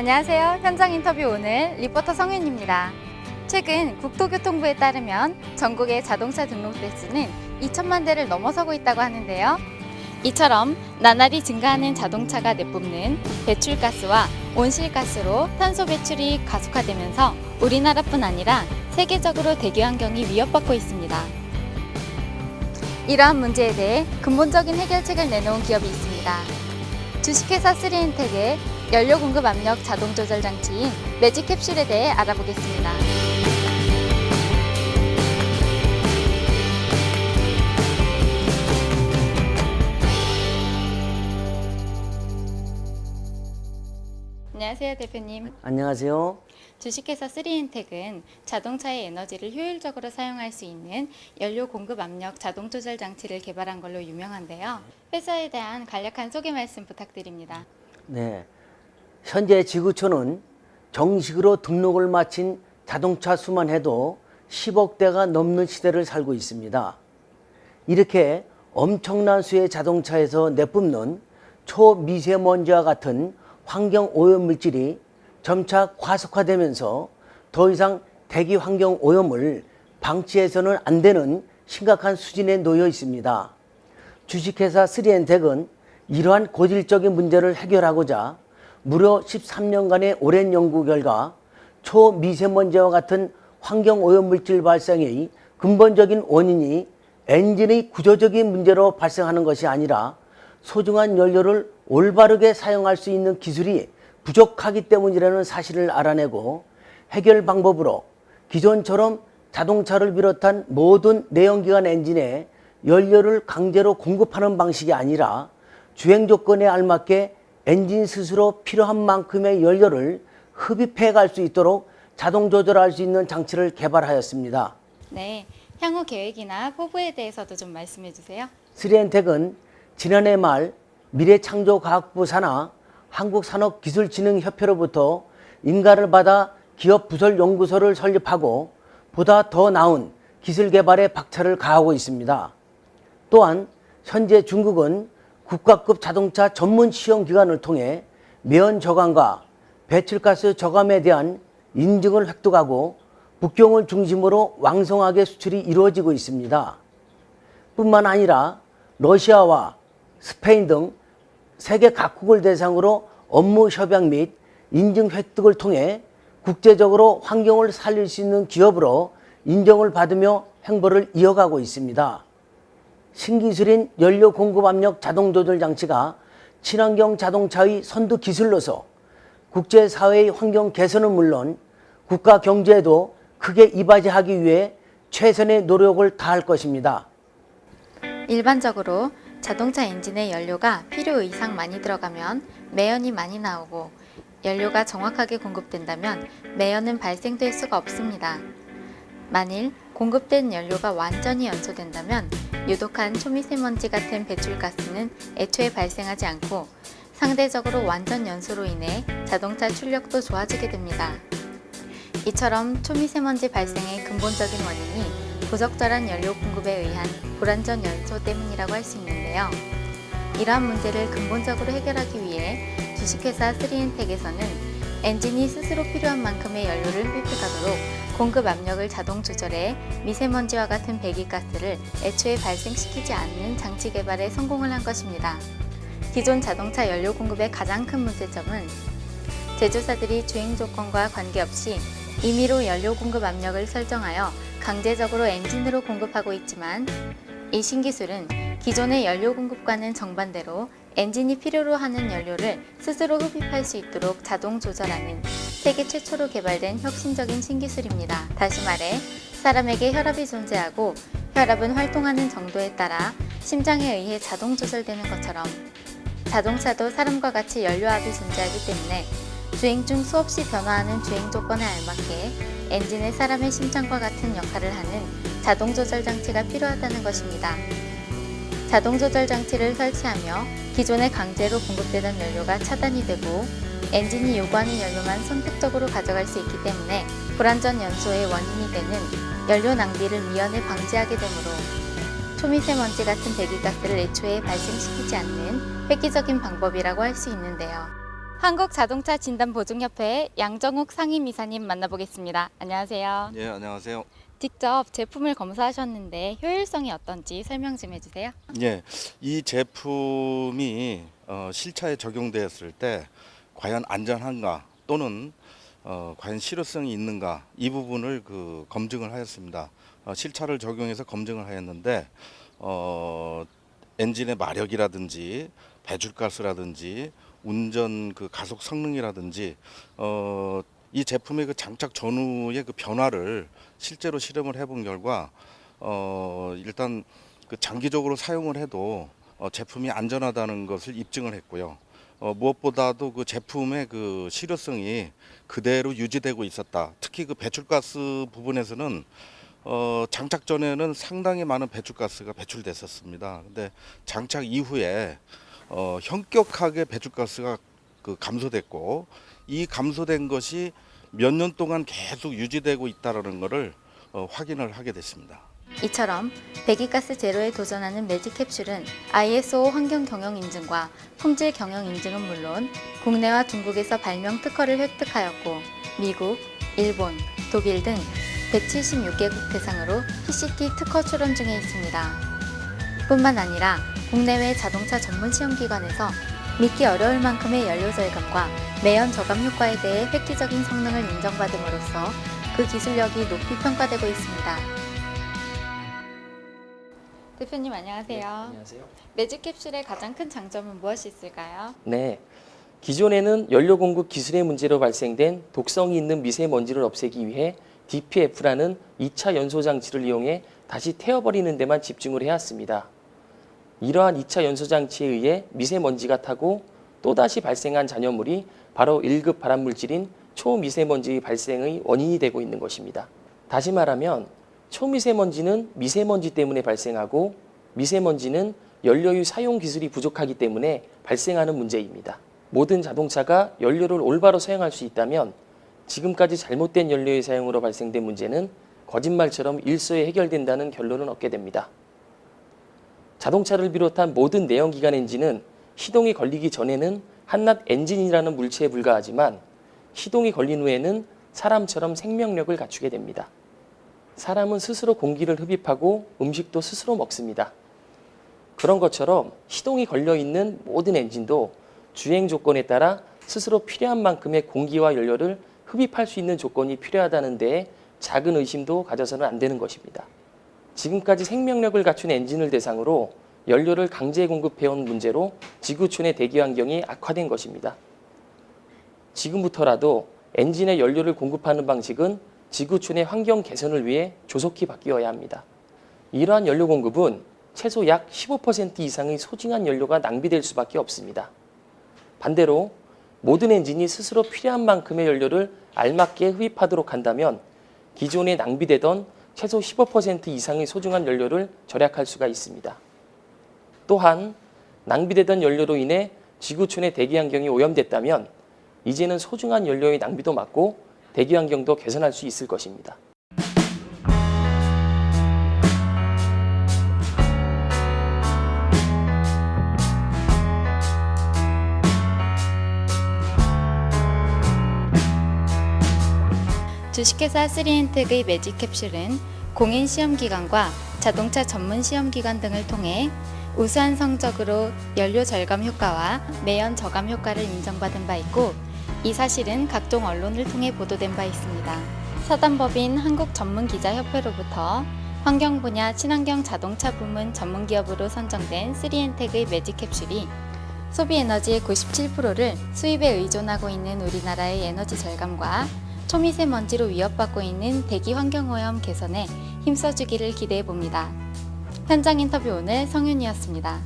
안녕하세요. 현장 인터뷰 오늘 리포터 성윤입니다. 최근 국토교통부에 따르면 전국의 자동차 등록 대수는 2천만 대를 넘어서고 있다고 하는데요. 이처럼 나날이 증가하는 자동차가 내뿜는 배출가스와 온실가스로 탄소 배출이 가속화되면서 우리나라뿐 아니라 세계적으로 대기 환경이 위협받고 있습니다. 이러한 문제에 대해 근본적인 해결책을 내놓은 기업이 있습니다. 주식회사 3엔텍의 연료 공급 압력 자동 조절 장치인 매직캡슐에 대해 알아보겠습니다. 안녕하세요, 대표님. 안녕하세요. 주식회사 3엔텍은 자동차의 에너지를 효율적으로 사용할 수 있는 연료 공급 압력 자동 조절 장치를 개발한 걸로 유명한데요. 회사에 대한 간략한 소개 말씀 부탁드립니다. 네, 현재 지구촌은 정식으로 등록을 마친 자동차 수만 해도 10억 대가 넘는 시대를 살고 있습니다. 이렇게 엄청난 수의 자동차에서 내뿜는 초미세먼지와 같은 환경 오염 물질이 점차 과속화되면서 더 이상 대기 환경 오염을 방치해서는 안 되는 심각한 수준에 놓여 있습니다. 주식회사 3엔텍은 이러한 고질적인 문제를 해결하고자 무려 13년간의 오랜 연구 결과 초미세먼지와 같은 환경 오염 물질 발생의 근본적인 원인이 엔진의 구조적인 문제로 발생하는 것이 아니라 소중한 연료를 올바르게 사용할 수 있는 기술이 부족하기 때문이라는 사실을 알아내고 해결 방법으로 기존처럼 자동차를 비롯한 모든 내연기관 엔진에 연료를 강제로 공급하는 방식이 아니라 주행 조건에 알맞게 엔진 스스로 필요한 만큼의 연료를 흡입해 갈 수 있도록 자동 조절할 수 있는 장치를 개발하였습니다. 네, 향후 계획이나 포부에 대해서도 좀 말씀해 주세요. 3엔텍은 지난해 말 미래창조과학부 산하 한국산업기술진흥협회로부터 인가를 받아 기업 부설 연구소를 설립하고 보다 더 나은 기술 개발에 박차를 가하고 있습니다. 또한 현재 중국은 국가급 자동차 전문 시험 기관을 통해 매연 저감과 배출가스 저감에 대한 인증을 획득하고 북경을 중심으로 왕성하게 수출이 이루어지고 있습니다. 뿐만 아니라 러시아와 스페인 등 세계 각국을 대상으로 업무 협약 및 인증 획득을 통해 국제적으로 환경을 살릴 수 있는 기업으로 인정을 받으며 행보를 이어가고 있습니다. 신기술인 연료 공급 압력 자동 조절 장치가 친환경 자동차의 선두 기술로서 국제사회의 환경 개선은 물론 국가 경제에도 크게 이바지하기 위해 최선의 노력을 다할 것입니다. 일반적으로 자동차 엔진에 연료가 필요 이상 많이 들어가면 매연이 많이 나오고 연료가 정확하게 공급된다면 매연은 발생될 수가 없습니다. 만일 공급된 연료가 완전히 연소된다면 유독한 초미세먼지 같은 배출가스는 애초에 발생하지 않고 상대적으로 완전 연소로 인해 자동차 출력도 좋아지게 됩니다. 이처럼 초미세먼지 발생의 근본적인 원인이 부적절한 연료 공급에 의한 불완전 연소 때문이라고 할 수 있는데요. 이러한 문제를 근본적으로 해결하기 위해 주식회사 3엔텍에서는 엔진이 스스로 필요한 만큼의 연료를 흡입하도록 공급 압력을 자동 조절해 미세먼지와 같은 배기가스를 애초에 발생시키지 않는 장치 개발에 성공을 한 것입니다. 기존 자동차 연료 공급의 가장 큰 문제점은 제조사들이 주행 조건과 관계없이 임의로 연료 공급 압력을 설정하여 강제적으로 엔진으로 공급하고 있지만 이 신기술은 기존의 연료 공급과는 정반대로 엔진이 필요로 하는 연료를 스스로 흡입할 수 있도록 자동 조절하는 세계 최초로 개발된 혁신적인 신기술입니다. 다시 말해 사람에게 혈압이 존재하고 혈압은 활동하는 정도에 따라 심장에 의해 자동 조절되는 것처럼 자동차도 사람과 같이 연료압이 존재하기 때문에 주행 중 수없이 변화하는 주행 조건에 알맞게 엔진에 사람의 심장과 같은 역할을 하는 자동 조절 장치가 필요하다는 것입니다. 자동 조절 장치를 설치하며 기존에 강제로 공급되던 연료가 차단이 되고 엔진이 요구하는 연료만 선택적으로 가져갈 수 있기 때문에 불완전 연소의 원인이 되는 연료 낭비를 미연에 방지하게 되므로 초미세먼지 같은 배기가스를 애초에 발생시키지 않는 획기적인 방법이라고 할 수 있는데요. 한국자동차진단보증협회 양정욱 상임이사님 만나보겠습니다. 안녕하세요. 예, 안녕하세요. 직접 제품을 검사하셨는데 효율성이 어떤지 설명 좀 해주세요. 예, 이 제품이 실차에 적용되었을 때 과연 안전한가 또는 과연 실효성이 있는가 이 부분을 검증을 하였습니다. 실차를 적용해서 검증을 하였는데 엔진의 마력이라든지 배출가스라든지 운전 가속 성능이라든지 이 제품의 장착 전후의 변화를 실제로 실험을 해본 결과 일단 장기적으로 사용을 해도 제품이 안전하다는 것을 입증을 했고요. 무엇보다도 제품의 실효성이 그대로 유지되고 있었다. 특히 배출가스 부분에서는 장착 전에는 상당히 많은 배출가스가 배출됐었습니다. 근데 장착 이후에 현격하게 배출가스가 감소됐고 이 감소된 것이 몇 년 동안 계속 유지되고 있다는 것을 확인을 하게 됐습니다. 이처럼 배기가스 제로에 도전하는 매직캡슐은 ISO 환경 경영 인증과 품질 경영 인증은 물론 국내와 중국에서 발명 특허를 획득하였고 미국, 일본, 독일 등 176개국 대상으로 PCT 특허 출원 중에 있습니다. 뿐만 아니라 국내외 자동차 전문 시험기관에서 믿기 어려울 만큼의 연료 절감과 매연 저감 효과에 대해 획기적인 성능을 인정받음으로써 그 기술력이 높이 평가되고 있습니다. 대표님 안녕하세요. 네, 안녕하세요. 매직캡슐의 가장 큰 장점은 무엇이 있을까요? 네, 기존에는 연료 공급 기술의 문제로 발생된 독성이 있는 미세먼지를 없애기 위해 DPF라는 2차 연소 장치를 이용해 다시 태워버리는 데만 집중을 해왔습니다. 이러한 2차 연소 장치에 의해 미세먼지가 타고 또다시 발생한 잔여물이 바로 1급 발암물질인 초미세먼지 발생의 원인이 되고 있는 것입니다. 다시 말하면 초미세먼지는 미세먼지 때문에 발생하고 미세먼지는 연료유 사용 기술이 부족하기 때문에 발생하는 문제입니다. 모든 자동차가 연료를 올바로 사용할 수 있다면 지금까지 잘못된 연료의 사용으로 발생된 문제는 거짓말처럼 일소에 해결된다는 결론을 얻게 됩니다. 자동차를 비롯한 모든 내연기관 엔진은 시동이 걸리기 전에는 한낱 엔진이라는 물체에 불과하지만 시동이 걸린 후에는 사람처럼 생명력을 갖추게 됩니다. 사람은 스스로 공기를 흡입하고 음식도 스스로 먹습니다. 그런 것처럼 시동이 걸려 있는 모든 엔진도 주행 조건에 따라 스스로 필요한 만큼의 공기와 연료를 흡입할 수 있는 조건이 필요하다는 데에 작은 의심도 가져서는 안 되는 것입니다. 지금까지 생명력을 갖춘 엔진을 대상으로 연료를 강제 공급해온 문제로 지구촌의 대기 환경이 악화된 것입니다. 지금부터라도 엔진에 연료를 공급하는 방식은 지구촌의 환경 개선을 위해 조속히 바뀌어야 합니다. 이러한 연료 공급은 최소 약 15% 이상의 소중한 연료가 낭비될 수밖에 없습니다. 반대로 모든 엔진이 스스로 필요한 만큼의 연료를 알맞게 흡입하도록 한다면 기존에 낭비되던 최소 15% 이상의 소중한 연료를 절약할 수가 있습니다. 또한 낭비되던 연료로 인해 지구촌의 대기 환경이 오염됐다면 이제는 소중한 연료의 낭비도 막고 대기 환경도 개선할 수 있을 것입니다. 주식회사 3엔텍의 매직캡슐은 공인 시험기관과 자동차 전문 시험기관 등을 통해 우수한 성적으로 연료 절감 효과와 매연 저감 효과를 인정받은 바 있고 이 사실은 각종 언론을 통해 보도된 바 있습니다. 사단법인 한국전문기자협회로부터 환경 분야 친환경 자동차 부문 전문기업으로 선정된 3엔텍의 매직캡슐이 소비 에너지의 97%를 수입에 의존하고 있는 우리나라의 에너지 절감과 초미세먼지로 위협받고 있는 대기 환경오염 개선에 힘써주기를 기대해 봅니다. 현장 인터뷰 오늘 성윤이었습니다.